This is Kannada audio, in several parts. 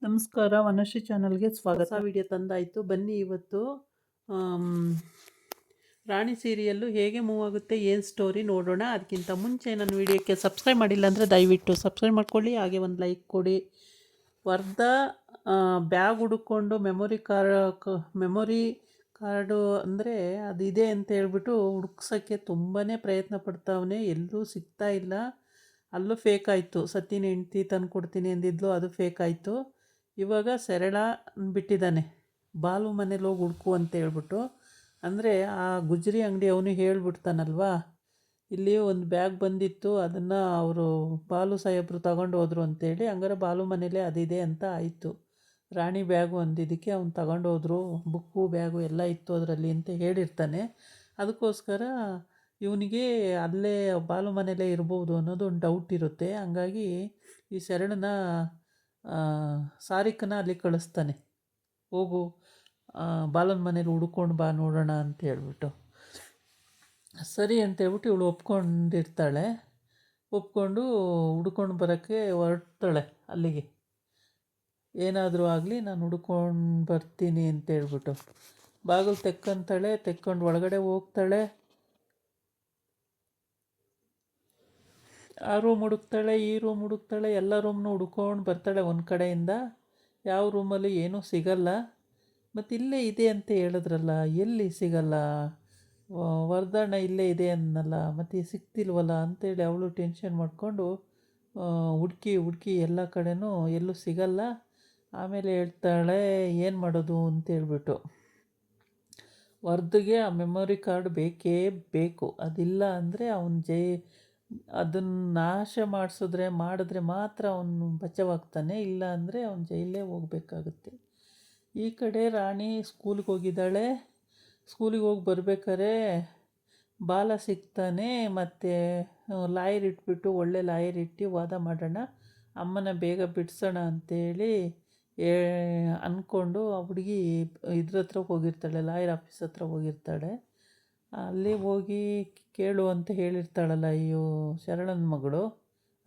ನಮಸ್ಕಾರ, ವನಶ್ರೀ ಚಾನಲ್ಗೆ ಸ್ವಾಗತ. ವಿಡಿಯೋ ತಂದಾಯಿತು. ಬನ್ನಿ ಇವತ್ತು ರಾಣಿ ಸೀರಿಯಲ್ಲು ಹೇಗೆ ಮೂವ್ ಆಗುತ್ತೆ, ಏನು ಸ್ಟೋರಿ ನೋಡೋಣ. ಅದಕ್ಕಿಂತ ಮುಂಚೆ ನನ್ನ ವಿಡಿಯೋಕ್ಕೆ ಸಬ್ಸ್ಕ್ರೈಬ್ ಮಾಡಿಲ್ಲ ಅಂದರೆ ದಯವಿಟ್ಟು ಸಬ್ಸ್ಕ್ರೈಬ್ ಮಾಡ್ಕೊಳ್ಳಿ, ಹಾಗೆ ಒಂದು ಲೈಕ್ ಕೊಡಿ. ವರ್ಧಾ ಬ್ಯಾಗ್ ಹುಡುಕೊಂಡು ಮೆಮೊರಿ ಕಾರ್ಡು ಅಂದರೆ ಅದಿದೆ ಅಂತ ಹೇಳ್ಬಿಟ್ಟು ಹುಡುಕ್ಸೋಕ್ಕೆ ತುಂಬಾ ಪ್ರಯತ್ನ ಪಡ್ತಾವನೆ. ಎಲ್ಲೂ ಸಿಗ್ತಾ ಇಲ್ಲ. ಅಲ್ಲೂ ಫೇಕ್ ಆಯಿತು. ಸತ್ತಿನ ಹೆಂಡ್ತಿ ತಂದು ಕೊಡ್ತೀನಿ ಅಂದಿದ್ಲು, ಅದು ಫೇಕ್ ಆಯಿತು. ಇವಾಗ ಸರಳ ಬಿಟ್ಟಿದ್ದಾನೆ, ಬಾಲು ಮನೇಲಿ ಹೋಗಿ ಹುಡುಕು ಅಂತ ಹೇಳ್ಬಿಟ್ಟು. ಅಂದರೆ ಆ ಗುಜರಿ ಅಂಗಡಿ ಅವನು ಹೇಳ್ಬಿಡ್ತಾನಲ್ವಾ, ಇಲ್ಲಿ ಒಂದು ಬ್ಯಾಗ್ ಬಂದಿತ್ತು, ಅದನ್ನು ಅವರು ಬಾಲು ಸಾಹೇಬರು ತಗೊಂಡು ಹೋದ್ರು ಅಂತೇಳಿ. ಹಂಗಾರೆ ಬಾಲು ಮನೇಲೇ ಅದಿದೆ ಅಂತ ಆಯಿತು. ರಾಣಿ ಬ್ಯಾಗು ಅಂದಿದ್ದಕ್ಕೆ ಅವ್ನು ತಗೊಂಡು ಹೋದ್ರು, ಬುಕ್ಕು ಬ್ಯಾಗು ಎಲ್ಲ ಇತ್ತು ಅದರಲ್ಲಿ ಅಂತ ಹೇಳಿರ್ತಾನೆ. ಅದಕ್ಕೋಸ್ಕರ ಇವನಿಗೆ ಅಲ್ಲೇ ಬಾಲು ಮನೇಲೇ ಇರ್ಬೋದು ಅನ್ನೋದು ಒಂದು ಡೌಟ್ ಇರುತ್ತೆ. ಹಂಗಾಗಿ ಈ ಶರಣನ ಸಾರಿಕನ ಅಲ್ಲಿ ಕಳಿಸ್ತಾನೆ, ಹೋಗು ಬಾಲನ ಮನೇಲಿ ಹುಡ್ಕೊಂಡು ಬಾ ನೋಡೋಣ ಅಂತ ಹೇಳ್ಬಿಟ್ಟು. ಸರಿ ಅಂತೇಳ್ಬಿಟ್ಟು ಇವಳು ಒಪ್ಕೊಂಡಿರ್ತಾಳೆ. ಒಪ್ಕೊಂಡು ಹುಡ್ಕೊಂಡು ಬರೋಕ್ಕೆ ಹೊರಡ್ತಾಳೆ ಅಲ್ಲಿಗೆ. ಏನಾದರೂ ಆಗಲಿ ನಾನು ಹುಡ್ಕೊಂಡು ಬರ್ತೀನಿ ಅಂತೇಳ್ಬಿಟ್ಟು ಬಾಗಿಲು ತೆಕ್ಕೊಂಡು ಒಳಗಡೆ ಹೋಗ್ತಾಳೆ. ಆ ರೂಮ್ ಹುಡುಕ್ತಾಳೆ, ಈ ರೂಮ್ ಹುಡುಕ್ತಾಳೆ, ಎಲ್ಲ ರೂಮ್ನೂ ಹುಡ್ಕೊಂಡು ಬರ್ತಾಳೆ ಒಂದು ಕಡೆಯಿಂದ. ಯಾವ ರೂಮಲ್ಲಿ ಏನೂ ಸಿಗಲ್ಲ. ಮತ್ತು ಇಲ್ಲೇ ಇದೆ ಅಂತ ಹೇಳಿದ್ರಲ್ಲ, ಎಲ್ಲಿ ಸಿಗಲ್ಲ, ವರ್ಧಣ್ಣ ಇಲ್ಲೇ ಇದೆ ಅನ್ನಲ್ಲ, ಮತ್ತು ಸಿಗ್ತಿಲ್ವಲ್ಲ ಅಂತೇಳಿ ಅವಳು ಟೆನ್ಷನ್ ಮಾಡಿಕೊಂಡು ಹುಡುಕಿ ಎಲ್ಲ ಕಡೆನೂ ಎಲ್ಲೂ ಸಿಗಲ್ಲ. ಆಮೇಲೆ ಹೇಳ್ತಾಳೆ ಏನು ಮಾಡೋದು ಅಂತೇಳ್ಬಿಟ್ಟು. ವರ್ಧಿಗೆ ಆ ಮೆಮೊರಿ ಕಾರ್ಡ್ ಬೇಕೇ ಬೇಕು. ಅದಿಲ್ಲ ಅಂದರೆ ಅದನ್ನು ನಾಶ ಮಾಡಿದ್ರೆ ಮಾತ್ರ ಅವನು ಬಚಾವಾಗ್ತಾನೆ, ಇಲ್ಲ ಅಂದರೆ ಅವನು ಜೈಲೇ ಹೋಗಬೇಕಾಗುತ್ತೆ. ಈ ಕಡೆ ರಾಣಿ ಸ್ಕೂಲಿಗೆ ಹೋಗಿದ್ದಾಳೆ. ಸ್ಕೂಲಿಗೆ ಹೋಗಿ ಬರ್ಬೇಕಾದ್ರೆ ಬಾಲ ಸಿಗ್ತಾನೆ. ಮತ್ತು ಲಾಯರ್ ಇಟ್ಬಿಟ್ಟು, ಒಳ್ಳೆ ಲಾಯರ್ ಇಟ್ಟು ವಾದ ಮಾಡೋಣ, ಅಮ್ಮನ ಬೇಗ ಬಿಡಿಸೋಣ ಅಂತೇಳಿ ಅಂದ್ಕೊಂಡು ಆ ಹುಡುಗಿ ಇದ್ರ ಹತ್ರ ಹೋಗಿರ್ತಾಳೆ, ಲಾಯರ್ ಆಫೀಸ್ ಹತ್ರ ಹೋಗಿರ್ತಾಳೆ. ಅಲ್ಲಿ ಹೋಗಿ ಕೇಳು ಅಂತ ಹೇಳಿರ್ತಾಳಲ್ಲ ಅಯ್ಯೋ ಶರಳನ ಮಗಳು,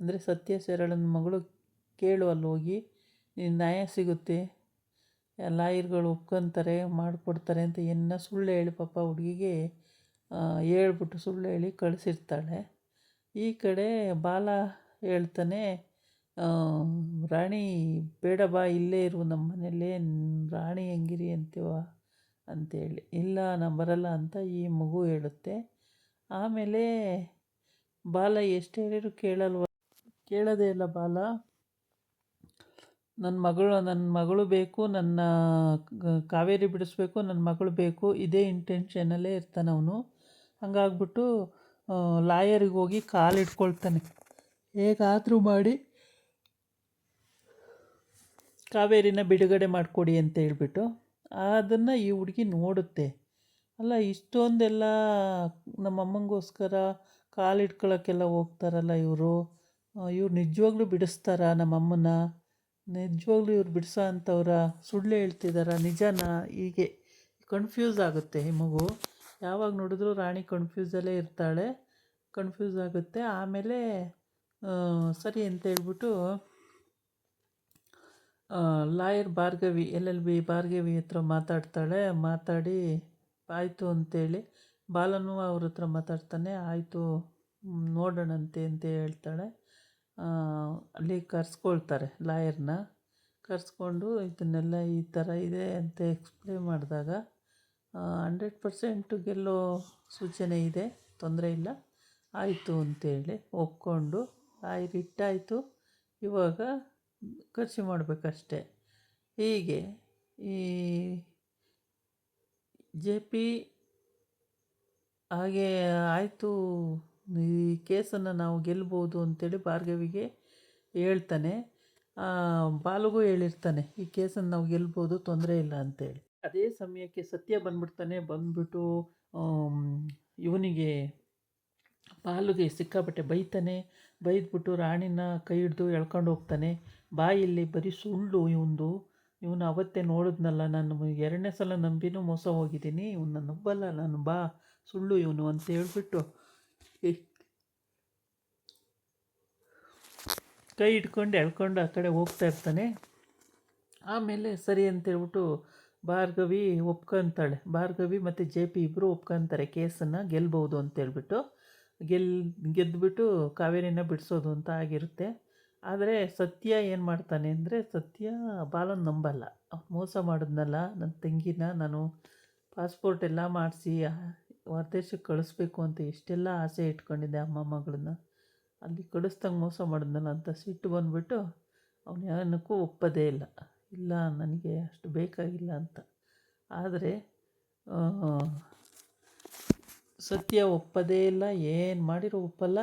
ಅಂದರೆ ಸತ್ಯ ಶರಳನ ಮಗಳು, ಕೇಳು ಅಲ್ಲಿ ಹೋಗಿ, ನ್ಯಾಯ ಸಿಗುತ್ತೆ, ಲಾಯರ್ಗಳು ಒಪ್ಕೊತಾರೆ ಮಾಡಿಕೊಡ್ತಾರೆ ಅಂತ ಸುಳ್ಳು ಹೇಳಿ ಪಾಪ ಹುಡುಗಿಗೆ ಹೇಳ್ಬಿಟ್ಟು ಸುಳ್ಳು ಹೇಳಿ ಕಳಿಸಿರ್ತಾಳೆ. ಈ ಕಡೆ ಬಾಲ ಹೇಳ್ತಾನೆ, ರಾಣಿ ಬೇಡ ಬಾ, ಇಲ್ಲೇ ಇರು ನಮ್ಮ ಮನೇಲೇ, ರಾಣಿ ಹೆಂಗಿರಿ ಅಂತೀವ ಅಂತೇಳಿ. ಇಲ್ಲ ನಾನು ಬರಲ್ಲ ಅಂತ ಈ ಮಗು ಹೇಳುತ್ತೆ. ಆಮೇಲೆ ಬಾಲ ಎಷ್ಟು ಹೇಳಿದ್ರು ಕೇಳೋದೇ ಇಲ್ಲ ಬಾಲ. ನನ್ನ ಮಗಳು ಬೇಕು, ನನ್ನ ಕಾವೇರಿ ಬಿಡಿಸ್ಬೇಕು, ನನ್ನ ಮಗಳು ಬೇಕು, ಇದೇ ಇಂಟೆನ್ಷನಲ್ಲೇ ಇರ್ತಾನೆ ಅವನು. ಹಂಗಾಗ್ಬಿಟ್ಟು ಲಾಯರಿಗೆ ಹೋಗಿ ಕಾಲಿಟ್ಕೊಳ್ತಾನೆ, ಹೇಗಾದರೂ ಮಾಡಿ ಕಾವೇರಿನ ಬಿಡುಗಡೆ ಮಾಡಿಕೊಡಿ ಅಂತ ಹೇಳ್ಬಿಟ್ಟು. ಅದನ್ನು ಈ ಹುಡುಗಿ ನೋಡುತ್ತೆ. ಅಲ್ಲ, ಇಷ್ಟೊಂದೆಲ್ಲ ನಮ್ಮಮ್ಮಂಗೋಸ್ಕರ ಕಾಲಿಟ್ಕೊಳ್ಳೋಕ್ಕೆಲ್ಲ ಹೋಗ್ತಾರಲ್ಲ ಇವರು ನಿಜವಾಗ್ಲೂ ಬಿಡಿಸ್ತಾರ ನಮ್ಮಮ್ಮನ? ನಿಜವಾಗ್ಲೂ ಇವ್ರು ಬಿಡಿಸೋ ಅಂಥವ್ರ? ಸುಳ್ಳು ಹೇಳ್ತಿದ್ದಾರ, ನಿಜನ? ಹೀಗೆ ಕನ್ಫ್ಯೂಸ್ ಆಗುತ್ತೆ ಈ ಮಗು. ಯಾವಾಗ ನೋಡಿದ್ರೂ ರಾಣಿ ಕನ್ಫ್ಯೂಸಲ್ಲೇ ಇರ್ತಾಳೆ, ಕನ್ಫ್ಯೂಸ್ ಆಗುತ್ತೆ. ಆಮೇಲೆ ಸರಿ ಅಂತ ಹೇಳ್ಬಿಟ್ಟು ಲಾಯರ್ ಭಾರ್ಗವಿ, LLB ಭಾರ್ಗವಿ ಹತ್ರ ಮಾತಾಡಿ ಆಯಿತು ಅಂತೇಳಿ, ಬಾಲನು ಅವ್ರ ಹತ್ರ ಮಾತಾಡ್ತಾನೆ, ಆಯಿತು ನೋಡೋಣಂತೆ ಅಂತ ಹೇಳ್ತಾಳೆ. ಅಲ್ಲಿ ಕರೆಸ್ಕೊಳ್ತಾರೆ ಲಾಯರ್ನ. ಕರೆಸ್ಕೊಂಡು ಇದನ್ನೆಲ್ಲ ಈ ಥರ ಇದೆ ಅಂತ ಎಕ್ಸ್ಪ್ಲೇನ್ ಮಾಡಿದಾಗ 100% ಗೆಲ್ಲೋ ಸೂಚನೆ ಇದೆ, ತೊಂದರೆ ಇಲ್ಲ, ಆಯಿತು ಅಂತೇಳಿ ಒಪ್ಕೊಂಡು ಲಾಯರ್ ಇಟ್ಟಾಯಿತು. ಇವಾಗ ಖರ್ಚು ಮಾಡಬೇಕಷ್ಟೆ. ಹೀಗೆ ಈ JP ಹಾಗೆ ಆಯಿತು, ಈ ಕೇಸನ್ನು ನಾವು ಗೆಲ್ಬೋದು ಅಂತೇಳಿ ಭಾರ್ಗವಿಗೆ ಹೇಳ್ತಾನೆ. ಬಾಲುಗೂ ಹೇಳಿರ್ತಾನೆ, ಈ ಕೇಸನ್ನು ನಾವು ಗೆಲ್ಬೋದು, ತೊಂದರೆ ಇಲ್ಲ ಅಂತೇಳಿ. ಅದೇ ಸಮಯಕ್ಕೆ ಸತ್ಯ ಬಂದ್ಬಿಟ್ಟು ಇವನಿಗೆ ಬಾಲುಗೆ ಸಿಕ್ಕಾಪಟ್ಟೆ ಬೈದ್ಬಿಟ್ಟು ರಾಣಿನ ಕೈ ಹಿಡ್ದು ಎಳ್ಕೊಂಡು ಹೋಗ್ತಾನೆ. ಇಲ್ಲಿ ಬರೀ ಸುಳ್ಳು ಇವನು ಅವತ್ತೇ ನೋಡಿದ್ನಲ್ಲ, ನಾನು 2ನೇ ಸಲ ನಂಬಿನೂ ಮೋಸ ಹೋಗಿದ್ದೀನಿ, ಇವನ್ನ ನಂಬಲ್ಲ ನಾನು, ಸುಳ್ಳು ಇವನು ಅಂತ ಹೇಳ್ಬಿಟ್ಟು ಕೈ ಹಿಡ್ಕೊಂಡು ಎಳ್ಕೊಂಡು ಆ ಕಡೆ ಹೋಗ್ತಾ ಇರ್ತಾನೆ. ಆಮೇಲೆ ಸರಿ ಅಂತೇಳ್ಬಿಟ್ಟು ಭಾರ್ಗವಿ ಒಪ್ಕೊಂತಾಳೆ. ಭಾರ್ಗವಿ ಮತ್ತು ಜೆ ಪಿ ಇಬ್ಬರು ಒಪ್ಕೊಂತಾರೆ ಕೇಸನ್ನು ಗೆಲ್ಬೋದು ಅಂತೇಳ್ಬಿಟ್ಟು. ಗೆದ್ದುಬಿಟ್ಟು ಕಾವೇರಿನ ಬಿಡಿಸೋದು ಅಂತ ಆಗಿರುತ್ತೆ. ಆದರೆ ಸತ್ಯ ಏನು ಮಾಡ್ತಾನೆ ಅಂದರೆ, ಸತ್ಯ ಬಾಲನ್ ನಂಬಲ್ಲ. ಅವ್ನು ಮೋಸ ಮಾಡಿದ್ನಲ್ಲ ನನ್ನ ತಂಗಿನ, ನಾನು ಪಾಸ್ಪೋರ್ಟ್ ಎಲ್ಲ ಮಾಡಿಸಿ ಹೊರದೇಶಕ್ಕೆ ಕಳಿಸ್ಬೇಕು ಅಂತ ಎಷ್ಟೆಲ್ಲ ಆಸೆ ಇಟ್ಕೊಂಡಿದ್ದೆ ಅಮ್ಮ ಮಗಳನ್ನ, ಅಲ್ಲಿ ಕಳಿಸ್ದಂಗೆ ಮೋಸ ಮಾಡಿದ್ನಲ್ಲ ಅಂತ ಸಿಟ್ಟು ಬಂದುಬಿಟ್ಟು ಅವನು ಏನಕ್ಕೂ ಒಪ್ಪೋದೇ ಇಲ್ಲ. ಇಲ್ಲ ನನಗೆ ಅಷ್ಟು ಬೇಕಾಗಿಲ್ಲ ಅಂತ. ಆದರೆ ಸತ್ಯ ಒಪ್ಪೋದೇ ಇಲ್ಲ, ಏನು ಮಾಡಿರೋ ಒಪ್ಪಲ್ಲ.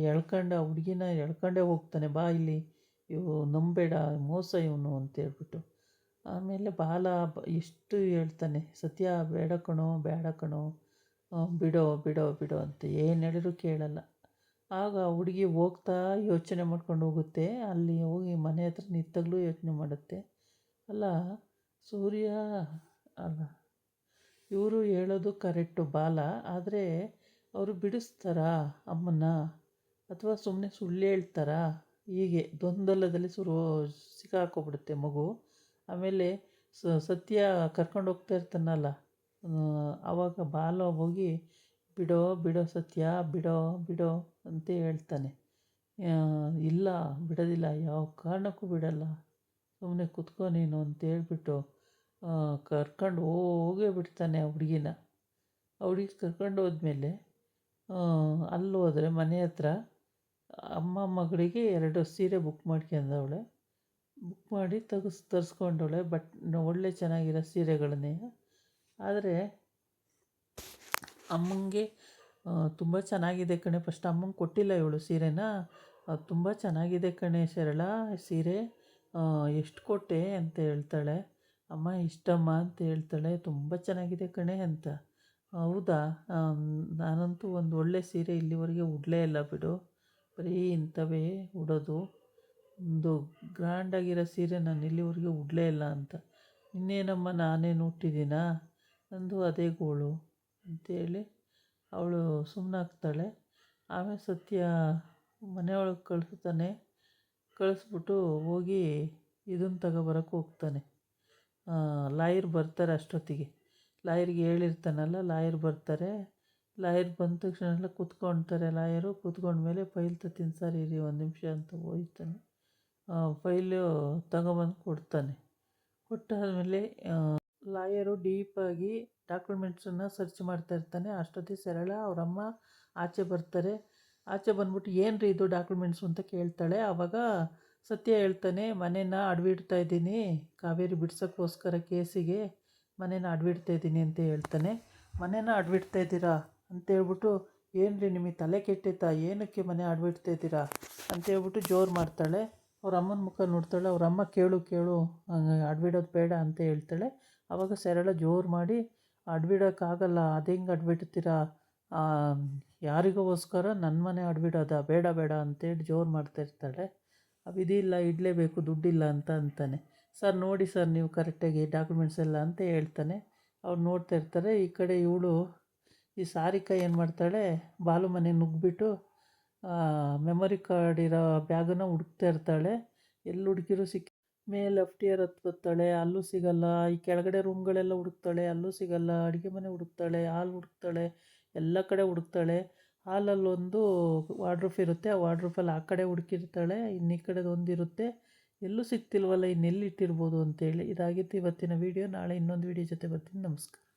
ಎಳ್ಕೊಂಡು ಆ ಹುಡುಗಿನ ಎಳ್ಕೊಂಡೇ ಹೋಗ್ತಾನೆ, ಬಾ ಇಲ್ಲಿ ಇವು ನಂಬೇಡ, ಮೋಸ ಇವನು ಅಂತೇಳ್ಬಿಟ್ಟು. ಆಮೇಲೆ ಬಾಲ ಎಷ್ಟು ಹೇಳ್ತಾನೆ, ಸತ್ಯ ಬೇಡ ಕಣೋ ಬೇಡ ಕಣೋ, ಬಿಡೋ ಬಿಡೋ ಬಿಡೋ ಅಂತ ಏನು ಹೇಳಿದ್ರು ಕೇಳಲ್ಲ. ಆಗ ಹುಡುಗಿ ಹೋಗ್ತಾ ಯೋಚನೆ ಮಾಡ್ಕೊಂಡು ಹೋಗುತ್ತೆ. ಅಲ್ಲಿ ಹೋಗಿ ಮನೆ ಹತ್ರ ನಿಂತಾಗಲೂ ಯೋಚನೆ ಮಾಡುತ್ತೆ, ಅಲ್ಲ ಸೂರ್ಯ ಅಲ್ಲ ಇವರು ಹೇಳೋದು ಕರೆಕ್ಟು ಬಾಲ, ಆದರೆ ಅವರು ಬಿಡಿಸ್ತಾರಾ ಅಮ್ಮನ್ನ, ಅಥವಾ ಸುಮ್ಮನೆ ಸುಳ್ಳು ಹೇಳ್ತಾರಾ? ಹೀಗೆ ಗೊಂದಲದಲ್ಲಿ ಸಿಕ್ಕಾಕೊಬಿಡುತ್ತೆ ಮಗು. ಆಮೇಲೆ ಸತ್ಯ ಕರ್ಕೊಂಡು ಹೋಗ್ತಾ ಇರ್ತಾನಲ್ಲ, ಆವಾಗ ಬಾಲ ಹೋಗಿ ಬಿಡೋ ಬಿಡೋ ಸತ್ಯ ಬಿಡೋ ಬಿಡೋ ಅಂತ ಹೇಳ್ತಾನೆ. ಇಲ್ಲ ಬಿಡೋದಿಲ್ಲ, ಯಾವ ಕಾರಣಕ್ಕೂ ಬಿಡಲ್ಲ, ಸುಮ್ಮನೆ ಕುತ್ಕೋ ನೀನು ಅಂತೇಳ್ಬಿಟ್ಟು ಕರ್ಕೊಂಡು ಹೋಗೇ ಬಿಡ್ತಾನೆ ಆ ಹುಡುಗಿನ. ಆ ಹುಡುಗಿ ಕರ್ಕೊಂಡು ಹೋದ್ಮೇಲೆ ಅಲ್ಲಿ ಹೋದರೆ ಮನೆ ಹತ್ರ ಅಮ್ಮ ಮಗಳಿಗೆ 2 ಸೀರೆ ಬುಕ್ ಮಾಡ್ಕೊಂಡವಳೆ. ಬುಕ್ ಮಾಡಿ ತರಿಸ್ಕೊಂಡವಳೆ, ಒಳ್ಳೆ ಚೆನ್ನಾಗಿರೋ ಸೀರೆಗಳನ್ನೇ. ಆದರೆ ಅಮ್ಮಂಗೆ ತುಂಬ ಚೆನ್ನಾಗಿದೆ ಕಣೆ, ಫಸ್ಟ್ ಅಮ್ಮಂಗೆ ಕೊಟ್ಟಿಲ್ಲ ಇವಳು ಸೀರೆನ. ತುಂಬ ಚೆನ್ನಾಗಿದೆ ಕಣೆ ಸರಳ ಸೀರೆ, ಎಷ್ಟು ಕೊಟ್ಟೆ ಅಂತ ಹೇಳ್ತಾಳೆ. ಅಮ್ಮ ಇಷ್ಟಮ್ಮ ಅಂತ ಹೇಳ್ತಾಳೆ. ತುಂಬ ಚೆನ್ನಾಗಿದೆ ಕಣೆ ಅಂತ. ಹೌದಾ, ನಾನಂತೂ ಒಂದು ಒಳ್ಳೆ ಸೀರೆ ಇಲ್ಲಿವರೆಗೆ ಉಡಲೇ ಇಲ್ಲ ಬಿಡು, ಬರೀ ಇಂಥವೇ ಉಡೋದು, ಒಂದು ಗ್ರ್ಯಾಂಡಾಗಿರೋ ಸೀರೆ ನಾನು ಇಲ್ಲಿವರೆಗೆ ಉಡಲೇ ಇಲ್ಲ ಅಂತ. ಇನ್ನೇನಮ್ಮ ನಾನೇನು ಹುಟ್ಟಿದ್ದೀನಾ, ನಂದು ಅದೇ ಗೋಳು ಅಂತೇಳಿ ಅವಳು ಸುಮ್ಮನಾಗ್ತಾಳೆ. ಆಮೇಲೆ ಸತ್ಯ ಮನೆಯೊಳಗೆ ಕಳಿಸ್ತಾನೆ. ಕಳಿಸ್ಬಿಟ್ಟು ಹೋಗಿ ಇದನ್ನು ತಗೊಬರಕ್ಕೆ ಹೋಗ್ತಾನೆ. ಲಾಯರ್ ಬರ್ತಾರೆ ಅಷ್ಟೊತ್ತಿಗೆ. ಲಾಯರ್ಗೆ ಹೇಳಿರ್ತಾನಲ್ಲ, ಲಾಯರ್ ಬರ್ತಾರೆ. ಲಾಯರ್ ಬಂದ ತಕ್ಷಣ ಎಲ್ಲ ಕೂತ್ಕೊಳ್ತಾರೆ. ಲಾಯರು ಕೂತ್ಕೊಂಡ್ಮೇಲೆ ಫೈಲ್ ತತ್ತೀನಿ ಸರ್ ಇರಿ ಒಂದು ನಿಮಿಷ ಅಂತ ಹೋಗ್ತಾನೆ. ಫೈಲು ತಗೊಬಂದು ಕೊಡ್ತಾನೆ. ಕೊಟ್ಟಾದಮೇಲೆ ಲಾಯರು ಡೀಪಾಗಿ ಡಾಕ್ಯುಮೆಂಟ್ಸನ್ನು ಸರ್ಚ್ ಮಾಡ್ತಾ ಇರ್ತಾನೆ. ಅಷ್ಟೊತ್ತಿಗೆ ಸರಳ ಅವರಮ್ಮ ಆಚೆ ಬರ್ತಾರೆ. ಆಚೆ ಬಂದ್ಬಿಟ್ಟು ಏನು ರೀ ಇದು ಡಾಕ್ಯುಮೆಂಟ್ಸು ಅಂತ ಕೇಳ್ತಾಳೆ. ಆವಾಗ ಸತ್ಯ ಹೇಳ್ತಾನೆ, ಮನೇನ ಅಡವಿಡ್ತಾ ಇದ್ದೀನಿ, ಕಾವೇರಿ ಬಿಡ್ಸೋಕ್ಕೋಸ್ಕರ ಕೇಸಿಗೆ ಮನೇನ ಅಡವಿಡ್ತಾ ಇದ್ದೀನಿ ಅಂತ ಹೇಳ್ತಾನೆ. ಮನೇನ ಅಡವಿಡ್ತಾ ಇದ್ದೀರಾ ಅಂತೇಳ್ಬಿಟ್ಟು, ಏನು ರೀ ನಿಮಗೆ ತಲೆ ಕೆಟ್ಟಿತ್ತಾ, ಏನಕ್ಕೆ ಮನೆ ಅಡವಿಡ್ತಾ ಇದ್ದೀರಾ ಅಂತೇಳ್ಬಿಟ್ಟು ಜೋರು ಮಾಡ್ತಾಳೆ. ಅವ್ರ ಅಮ್ಮನ ಮುಖ ನೋಡ್ತಾಳೆ. ಅವ್ರ ಅಮ್ಮ ಕೇಳು ಕೇಳು ಅಡವಿಡೋದು ಬೇಡ ಅಂತ ಹೇಳ್ತಾಳೆ. ಆವಾಗ ಸರಳ ಜೋರು ಮಾಡಿ, ಅಡವಿಡೋಕ್ಕಾಗಲ್ಲ, ಅದು ಹೆಂಗೆ ಅಡವಿಡ್ತೀರಾ, ಯಾರಿಗೋಸ್ಕರ ನನ್ನ ಮನೆ ಅಡವಿಡೋದ, ಬೇಡ ಬೇಡ ಅಂತೇಳಿ ಜೋರು ಮಾಡ್ತಾಯಿರ್ತಾಳೆ. ವಿಧಿಯಿಲ್ಲ, ಇಡಲೇಬೇಕು, ದುಡ್ಡಿಲ್ಲ ಅಂತ ಅಂತಾನೆ. ಸರ್ ನೋಡಿ ಸರ್ ನೀವು ಕರೆಕ್ಟಾಗಿ ಡಾಕ್ಯುಮೆಂಟ್ಸ್ ಎಲ್ಲ ಅಂತ ಹೇಳ್ತಾನೆ. ಅವ್ರು ನೋಡ್ತಾ ಇರ್ತಾರೆ. ಈ ಕಡೆ ಇವಳು ಈ ಸಾರಿಕಾ ಏನು ಮಾಡ್ತಾಳೆ, ಬಾಲು ಮನೆ ನುಗ್ಗಿಬಿಟ್ಟು ಮೆಮೊರಿ ಕಾರ್ಡ್ ಇರೋ ಬ್ಯಾಗನ್ನು ಹುಡುಕ್ತಾ ಇರ್ತಾಳೆ. ಎಲ್ಲಿ ಹುಡುಕಿರು ಮೇಲೆ ಲೆಫ್ಟ್ ಇಯರ್ ಹತ್ಕೊತಾಳೆ, ಅಲ್ಲೂ ಸಿಗಲ್ಲ. ಈ ಕೆಳಗಡೆ ರೂಮ್ಗಳೆಲ್ಲ ಹುಡುಕ್ತಾಳೆ, ಅಲ್ಲೂ ಸಿಗಲ್ಲ. ಅಡುಗೆ ಮನೆ ಹುಡುಕ್ತಾಳೆ, ಹಾಲ್ ಹುಡುಕ್ತಾಳೆ, ಎಲ್ಲ ಕಡೆ ಹುಡುಕ್ತಾಳೆ. ಹಾಲಲ್ಲೊಂದು ವಾರ್ಡ್ರೋಬ್ ಇರುತ್ತೆ, ಆ ವಾರ್ಡ್ರೋಬಲ್ಲಿ ಆ ಕಡೆ ಹುಡುಕಿರ್ತಾಳೆ, ಇನ್ನು ಈ ಕಡೆದು ಒಂದಿರುತ್ತೆ. ಎಲ್ಲೂ ಸಿಗ್ತಿಲ್ವಲ್ಲ, ಇನ್ನೆಲ್ಲಿಟ್ಟಿರ್ಬೋದು ಅಂತೇಳಿ. ಇದಾಗಿತ್ತು ಇವತ್ತಿನ ವೀಡಿಯೋ. ನಾಳೆ ಇನ್ನೊಂದು ವೀಡಿಯೋ ಜೊತೆ ಬರ್ತೀನಿ. ನಮಸ್ಕಾರ.